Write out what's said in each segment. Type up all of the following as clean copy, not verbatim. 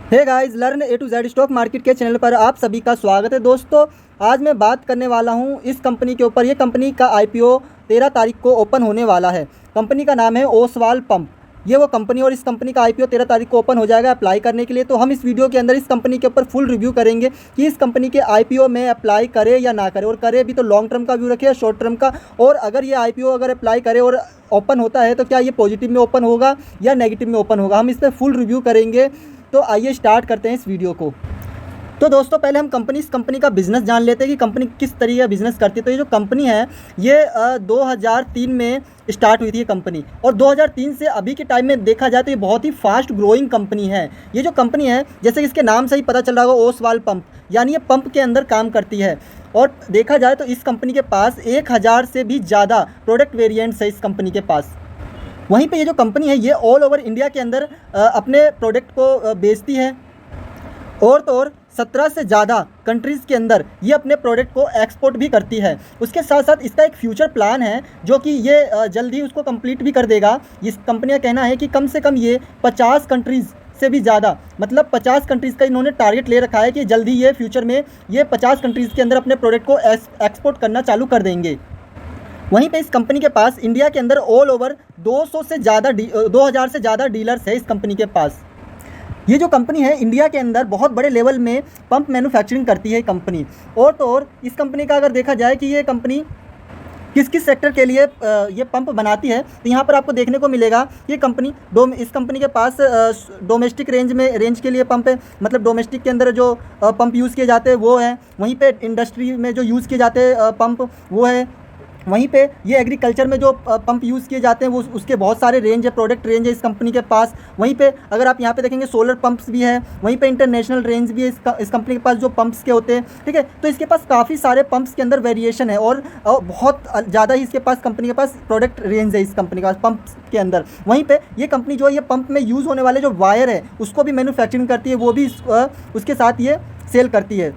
Hey guys, learn A to Z stock market के channel पर आप सभी का स्वागत है। दोस्तों, आज मैं बात करने वाला हूं इस कंपनी के ऊपर। ये कंपनी का आईपीओ 13 तारीख को ओपन होने वाला है। कंपनी का नाम है ओसवाल पंप। ये वो कंपनी और इस कंपनी का आईपीओ 13 तारीख को ओपन हो जाएगा अप्लाई करने के लिए। तो हम इस वीडियो के अंदर इस कंपनी के ऊपर फुल रिव्यू करेंगे कि इस कंपनी के आईपीओ में अप्लाई करे या ना करे, और करे भी तो लॉन्ग टर्म का व्यू रखे या शॉर्ट टर्म का। और अगर ये आईपीओ अगर अप्लाई करे और ओपन होता है तो क्या ये पॉजिटिव में ओपन होगा या नेगेटिव में ओपन होगा, हम इस पर फुल रिव्यू करेंगे। तो आइए स्टार्ट करते हैं इस वीडियो को। तो दोस्तों, पहले हम इस कंपनी का बिज़नेस जान लेते हैं कि कंपनी किस तरीके का बिज़नेस करती है। तो ये जो कंपनी है ये 2003 में स्टार्ट हुई थी ये कंपनी, और 2003 से अभी के टाइम में देखा जाए तो ये बहुत ही फास्ट ग्रोइंग कंपनी है। ये जो कंपनी है, जैसे कि इसके नाम से ही पता चल रहा होगा, ओसवाल पंप, यानी ये पंप के अंदर काम करती है। और देखा जाए तो इस कंपनी के पास 1000 से भी ज़्यादा प्रोडक्ट वेरिएंट्स है इस कंपनी के पास। वहीं पे ये जो कंपनी है ये ऑल ओवर इंडिया के अंदर अपने प्रोडक्ट को बेचती है, और तो और 17 से ज़्यादा कंट्रीज़ के अंदर ये अपने प्रोडक्ट को एक्सपोर्ट भी करती है। उसके साथ साथ इसका एक फ्यूचर प्लान है जो कि ये जल्द ही उसको कंप्लीट भी कर देगा। इस कंपनी का कहना है कि कम से कम ये 50 कंट्रीज़ से भी ज़्यादा, मतलब 50 कंट्रीज़ का इन्होंने टारगेट ले रखा है कि जल्दी ये फ्यूचर में ये 50 कंट्रीज़ के अंदर अपने प्रोडक्ट को एक्सपोर्ट करना चालू कर देंगे। वहीं पे इस कंपनी के पास इंडिया के अंदर ऑल ओवर 200 से ज़्यादा 2000 से ज़्यादा डीलर्स है इस कंपनी के पास। ये जो कंपनी है इंडिया के अंदर बहुत बड़े लेवल में पंप मैन्युफैक्चरिंग करती है कंपनी। और तो और इस कंपनी का अगर देखा जाए कि ये कंपनी किस किस सेक्टर के लिए ये पंप बनाती है, तो यहाँ पर आपको देखने को मिलेगा ये कंपनी इस कंपनी के पास डोमेस्टिक रेंज के लिए पंप है, मतलब डोमेस्टिक के अंदर जो पंप यूज़ किए जाते हैं वो है। वहीं पे इंडस्ट्री में जो यूज़ किए जाते हैं पंप वो है। वहीं पे ये एग्रीकल्चर में जो पंप यूज़ किए जाते हैं वो उसके बहुत सारे रेंज है, प्रोडक्ट रेंज है इस कंपनी के पास। वहीं पे अगर आप यहाँ पे देखेंगे सोलर पंप्स भी है, वहीं पे इंटरनेशनल रेंज भी है इस कंपनी के पास जो पंप्स के होते हैं, ठीक है। तो इसके पास काफ़ी सारे पंप्स के अंदर वेरिएशन है, और बहुत ज़्यादा ही इसके पास कंपनी के पास प्रोडक्ट रेंज है इस कंपनी के पास पंप्स के अंदर। वहीं पर ये कंपनी जो है ये पंप में यूज़ होने वाले जो वायर है उसको भी मैन्युफैक्चरिंग करती है, वो भी उसके साथ ये सेल करती है।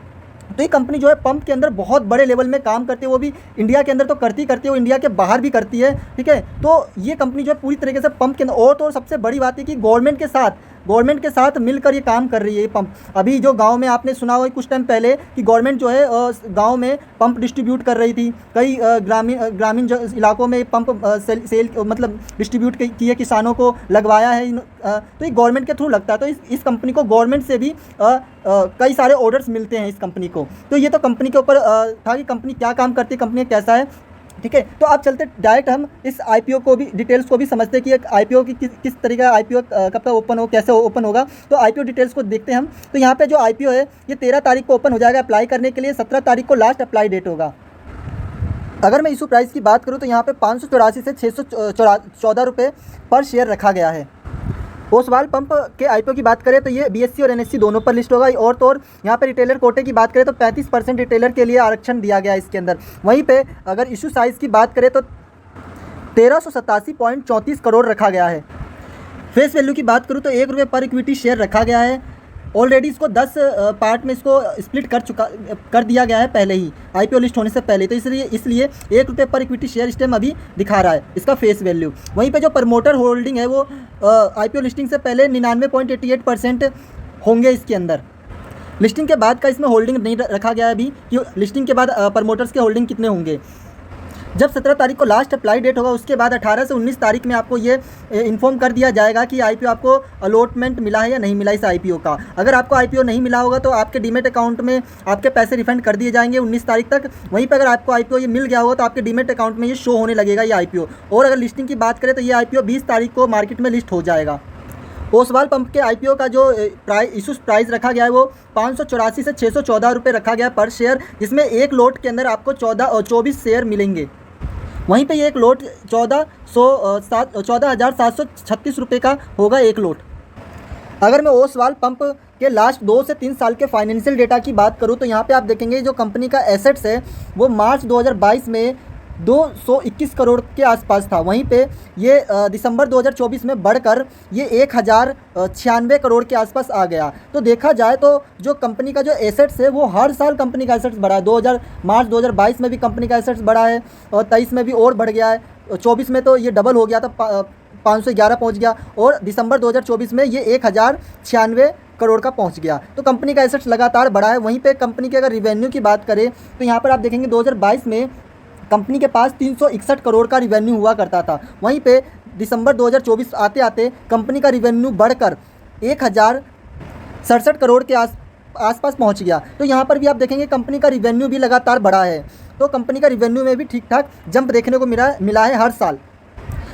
तो ये कंपनी जो है पंप के अंदर बहुत बड़े लेवल में काम करती है, वो भी इंडिया के अंदर तो करती है, वो इंडिया के बाहर भी करती है, ठीक है। तो ये कंपनी जो है पूरी तरीके से पंप के अंदर, और तो सबसे बड़ी बात है कि गवर्नमेंट के साथ मिलकर ये काम कर रही है ये पंप। अभी जो गांव में आपने सुना होगा कुछ टाइम पहले कि गवर्नमेंट जो है गांव में पंप डिस्ट्रीब्यूट कर रही थी, कई ग्रामीण इलाकों में पंप सेल मतलब डिस्ट्रीब्यूट की है, किसानों को लगवाया है। तो ये गवर्नमेंट के थ्रू लगता है। तो इस कंपनी को गवर्नमेंट से भी कई सारे ऑर्डर्स मिलते हैं इस कंपनी को। तो ये तो कंपनी के ऊपर था कि कंपनी क्या काम करती है, कंपनी कैसा है, ठीक है। तो आप चलते डायरेक्ट हम इस आईपीओ को भी डिटेल्स को भी समझते हैं कि एक आईपीओ की किस तरीके का आईपीओ कब तक ओपन हो, कैसे ओपन होगा। तो आईपीओ डिटेल्स को देखते हैं हम। तो यहाँ पे जो आईपीओ है ये 13 तारीख को ओपन हो जाएगा अप्लाई करने के लिए। 17 तारीख को लास्ट अप्लाई डेट होगा। अगर मैं इशू प्राइस की बात करूँ तो यहाँ पे 584 से 614 रुपये पर शेयर रखा गया है। ओसवाल पंप के आईपीओ की बात करें तो ये बीएससी और एनएससी दोनों पर लिस्ट होगा। और तो और यहाँ पे रिटेलर कोटे की बात करें तो 35% रिटेलर के लिए आरक्षण दिया गया है इसके अंदर। वहीं पे अगर इशू साइज़ की बात करें तो 1387.34 करोड़ रखा गया है। फेस वैल्यू की बात करूँ तो ₹1 पर इक्विटी शेयर रखा गया है। ऑलरेडी इसको 10 पार्ट में इसको स्प्लिट कर दिया गया है पहले ही, आईपीओ लिस्ट होने से पहले। तो इसलिए ₹1 पर इक्विटी शेयर इस टाइम अभी दिखा रहा है इसका फेस वैल्यू। वहीं पे जो प्रमोटर होल्डिंग है वो आईपीओ लिस्टिंग से पहले 99.88% होंगे इसके अंदर। लिस्टिंग के बाद का इसमें होल्डिंग नहीं रखा गया है अभी कि लिस्टिंग के बाद प्रमोटर्स के होल्डिंग कितने होंगे। जब 17 तारीख को लास्ट अप्लाई डेट होगा उसके बाद 18 से 19 तारीख में आपको ये इन्फॉर्म कर दिया जाएगा कि आईपीओ आपको अलॉटमेंट मिला है या नहीं मिला इस आईपीओ का। अगर आपको आईपीओ नहीं मिला होगा तो आपके डीमेट अकाउंट में आपके पैसे रिफंड कर दिए जाएंगे 19 तारीख तक। वहीं पर अगर आपको आईपीओ ये मिल गया होगा तो आपके डीमेट अकाउंट में ये शो होने लगेगा ये आईपीओ। और अगर लिस्टिंग की बात करें तो ये आईपीओ 20 तारीख को मार्केट में लिस्ट हो जाएगा। ओसवाल पंप के आईपीओ का जो इशू प्राइस रखा गया है वो 584 से 614 रुपये रखा गया पर शेयर, जिसमें एक लोट के अंदर आपको 24 शेयर मिलेंगे। वहीं पे ये एक लोट 14,736 रुपये का होगा एक लोट। अगर मैं ओसवाल पंप के लास्ट 2 से 3 साल के फाइनेंशियल डेटा की बात करूं तो यहाँ पे आप देखेंगे जो कंपनी का एसेट्स है वो मार्च 2022 में 221 करोड़ के आसपास था। वहीं पे ये दिसंबर 2024 में बढ़कर ये 1096 करोड़ के आसपास आ गया। तो देखा जाए तो जो कंपनी का जो एसेट्स है वो हर साल कंपनी का एसेट्स बढ़ा है। मार्च 2022 में भी कंपनी का एसेट्स बढ़ा है, और 23 में भी और बढ़ गया है, 24 में तो ये डबल हो गया था, 511 पहुँच गया, और दिसंबर 2024 में ये 1096 करोड़ का पहुंच गया। तो कंपनी का एसेट्स लगातार बढ़ा है। वहीं पे कंपनी के अगर रिवेन्यू की बात करें तो यहाँ पर आप देखेंगे 2022 में कंपनी के पास 361 करोड़ का रिवेन्यू हुआ करता था। वहीं पे दिसंबर 2024 आते आते कंपनी का रिवेन्यू बढ़कर 1067 करोड़ के आसपास पहुंच गया। तो यहाँ पर भी आप देखेंगे कंपनी का रिवेन्यू भी लगातार बढ़ा है। तो कंपनी का रिवेन्यू में भी ठीक ठाक जंप देखने को मिला है हर साल।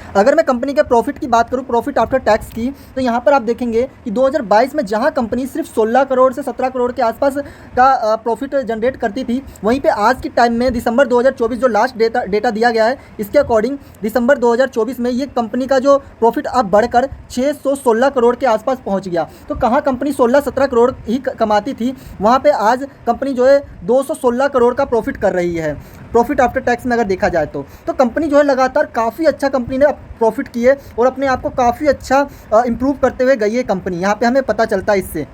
अगर मैं कंपनी के प्रॉफिट की बात करूं, प्रॉफिट आफ्टर टैक्स की, तो यहाँ पर आप देखेंगे कि 2022 में जहाँ कंपनी सिर्फ 16 करोड़ से 17 करोड़ के आसपास का प्रॉफिट जनरेट करती थी, वहीं पे आज के टाइम में दिसंबर 2024 जो लास्ट डेटा दिया गया है, इसके अकॉर्डिंग दिसंबर 2024 में ये कंपनी का जो प्रॉफिट अब बढ़कर 616 करोड़ के आसपास पहुँच गया। तो कहाँ कंपनी 16-17 करोड़ ही कमाती थी, वहाँ पर आज कंपनी जो है 216 करोड़ का प्रॉफिट कर रही है, प्रॉफिट आफ्टर टैक्स में अगर देखा जाए तो कंपनी जो है लगातार काफ़ी अच्छा कंपनी ने प्रॉफिट किए और अपने आप को काफ़ी अच्छा इम्प्रूव करते हुए गई है कंपनी। यहाँ पे हमें पता चलता है इससे।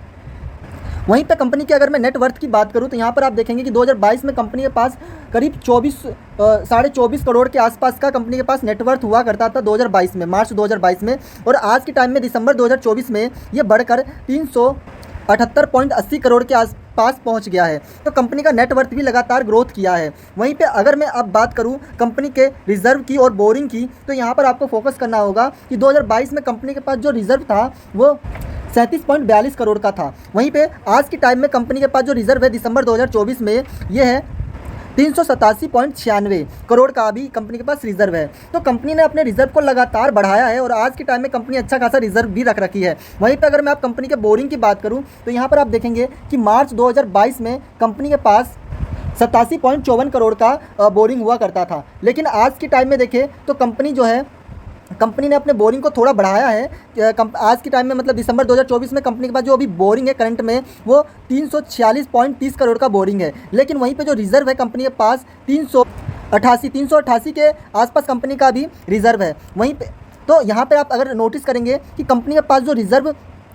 वहीं पे कंपनी की अगर मैं नेटवर्थ की बात करूँ तो यहाँ पर आप देखेंगे कि 2022 में कंपनी के पास करीब 24 करोड़ के आसपास का कंपनी के पास नेटवर्थ हुआ करता था 2022 में, मार्च 2022 में, और आज के टाइम में दिसंबर 2024 में ये बढ़कर 378.80 करोड़ के पास पहुंच गया है। तो कंपनी का नेटवर्थ भी लगातार ग्रोथ किया है। वहीं पे अगर मैं अब बात करूं कंपनी के रिजर्व की और बोरिंग की, तो यहाँ पर आपको फोकस करना होगा कि 2022 में कंपनी के पास जो रिजर्व था वो 37.42 करोड़ का था। वहीं पे आज के टाइम में कंपनी के पास जो रिजर्व है दिसंबर 2024 में ये है 387.96 करोड़ का अभी कंपनी के पास रिजर्व है। तो कंपनी ने अपने रिजर्व को लगातार बढ़ाया है और आज के टाइम में कंपनी अच्छा खासा रिजर्व भी रख रखी है। वहीं पर अगर मैं आप कंपनी के बोरिंग की बात करूं तो यहाँ पर आप देखेंगे कि मार्च 2022 में कंपनी के पास 87.54 करोड़ का बोरिंग हुआ करता था, लेकिन आज के टाइम में देखें तो कंपनी ने अपने बोरिंग को थोड़ा बढ़ाया है। आज के टाइम में मतलब दिसंबर 2024 में कंपनी के पास जो अभी बोरिंग है करंट में वो 346.30 करोड़ का बोरिंग है, लेकिन वहीं पे जो रिज़र्व है कंपनी के पास 388 के आसपास कंपनी का भी रिज़र्व है। वहीं पे तो यहाँ पे आप अगर नोटिस करेंगे कि कंपनी के पास जो रिज़र्व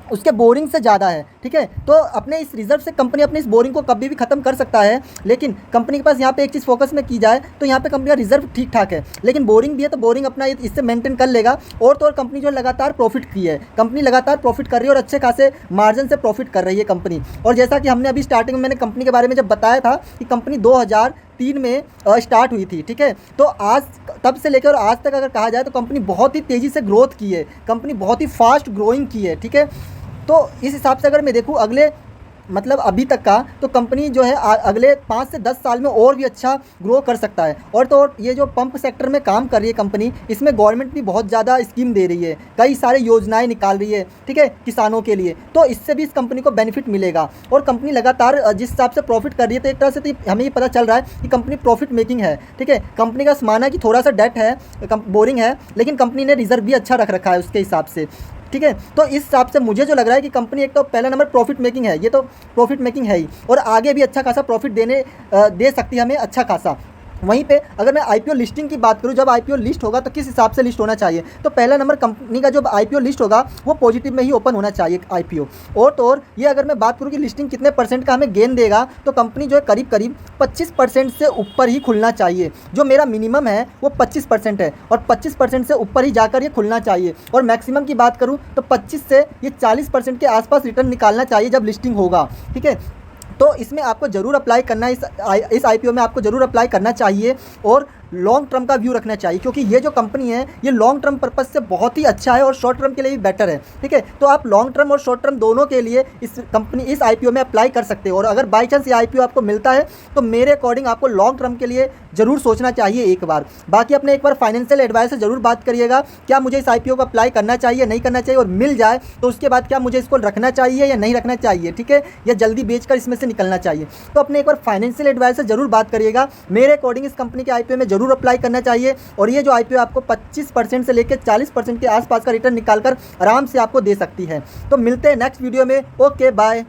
उसके बोरिंग से ज़्यादा है, ठीक है। तो अपने इस रिजर्व से कंपनी अपने इस बोरिंग को कभी भी ख़त्म कर सकता है, लेकिन कंपनी के पास यहाँ पे एक चीज़ फोकस में की जाए तो यहाँ पे कंपनी का रिजर्व ठीक ठाक है, लेकिन बोरिंग भी है तो बोरिंग अपना इससे मेंटेन कर लेगा। और तो और कंपनी जो लगातार प्रॉफिट की है, कंपनी लगातार प्रॉफिट कर रही है और अच्छे खासे मार्जिन से प्रॉफिट कर रही है कंपनी। और जैसा कि हमने अभी स्टार्टिंग में मैंने कंपनी के बारे में जब बताया था कि कंपनी 2003 में स्टार्ट हुई थी, ठीक है। तो आज तब से लेकर आज तक अगर कहा जाए तो कंपनी बहुत ही तेज़ी से ग्रोथ की है, कंपनी बहुत ही फास्ट ग्रोइंग की है, ठीक है। तो इस हिसाब से अगर मैं देखूँ अगले मतलब अभी तक का, तो कंपनी जो है अगले 5 से 10 साल में और भी अच्छा ग्रो कर सकता है। और तो और ये जो पंप सेक्टर में काम कर रही है कंपनी, इसमें गवर्नमेंट भी बहुत ज़्यादा स्कीम दे रही है, कई सारे योजनाएं निकाल रही है, ठीक है, किसानों के लिए। तो इससे भी इस कंपनी को बेनिफिट मिलेगा। और कंपनी लगातार जिस हिसाब से प्रॉफिट कर रही है, तो एक तरह से तो हमें ये पता चल रहा है कि कंपनी प्रॉफिट मेकिंग है, ठीक है। कंपनी का माना है कि थोड़ा सा डेट है, बोरिंग है, लेकिन कंपनी ने रिजर्व भी अच्छा रख रखा है उसके हिसाब से, ठीक है। तो इस हिसाब से मुझे जो लग रहा है कि कंपनी एक तो पहला नंबर प्रॉफिट मेकिंग है, ये तो प्रॉफिट मेकिंग है ही, और आगे भी अच्छा खासा प्रॉफिट दे सकती है हमें अच्छा खासा। वहीं पे अगर मैं आईपीओ लिस्टिंग की बात करूं, जब आईपीओ लिस्ट होगा तो किस हिसाब से लिस्ट होना चाहिए, तो पहला नंबर कंपनी का जो आईपीओ लिस्ट होगा वो पॉजिटिव में ही ओपन होना चाहिए आईपीओ। और तो और ये अगर मैं बात करूं कि लिस्टिंग कितने % का हमें गेन देगा, तो कंपनी जो है करीब 25% से ऊपर ही खुलना चाहिए। जो मेरा मिनिमम है वो 25% है और 25% से ऊपर ही जाकर ये खुलना चाहिए। और मैक्सिमम की बात करूँ तो 25 से ये 40% के आसपास रिटर्न निकालना चाहिए जब लिस्टिंग होगा, ठीक है। तो इसमें आपको ज़रूर अप्लाई करना है, इस आईपीओ में आपको ज़रूर अप्लाई करना चाहिए और लॉन्ग टर्म का व्यू रखना चाहिए, क्योंकि ये जो कंपनी है ये लॉन्ग टर्म पर्पज़ से बहुत ही अच्छा है और शॉर्ट टर्म के लिए भी बेटर है, ठीक है। तो आप लॉन्ग टर्म और शॉर्ट टर्म दोनों के लिए इस आईपीओ में अप्लाई कर सकते हो। और अगर बाई चांस ये आईपीओ आपको मिलता है तो मेरे अकॉर्डिंग आपको लॉन्ग टर्म के लिए ज़रूर सोचना चाहिए एक बार। बाकी अपने एक बार फाइनेंशियल एडवाइस से ज़रूर बात करिएगा, क्या मुझे इस आईपीओ को अप्लाई करना चाहिए नहीं करना चाहिए, और मिल जाए तो उसके बाद क्या मुझे इसको रखना चाहिए या नहीं रखना चाहिए, ठीक है, या जल्दी बेचकर इसमें से निकलना चाहिए। तो अपने एक बार फाइनेंशियल एडवाइस से ज़रूर बात करिएगा। मेरे अकॉर्डिंग इस कंपनी के आईपीओ में ज़रूर अप्लाई करना चाहिए, और ये जो आईपीओ आपको 25% से लेकर 40% के आसपास का रिटर्न निकालकर आराम से आपको दे सकती है। तो मिलते हैं नेक्स्ट वीडियो में। Okay, bye.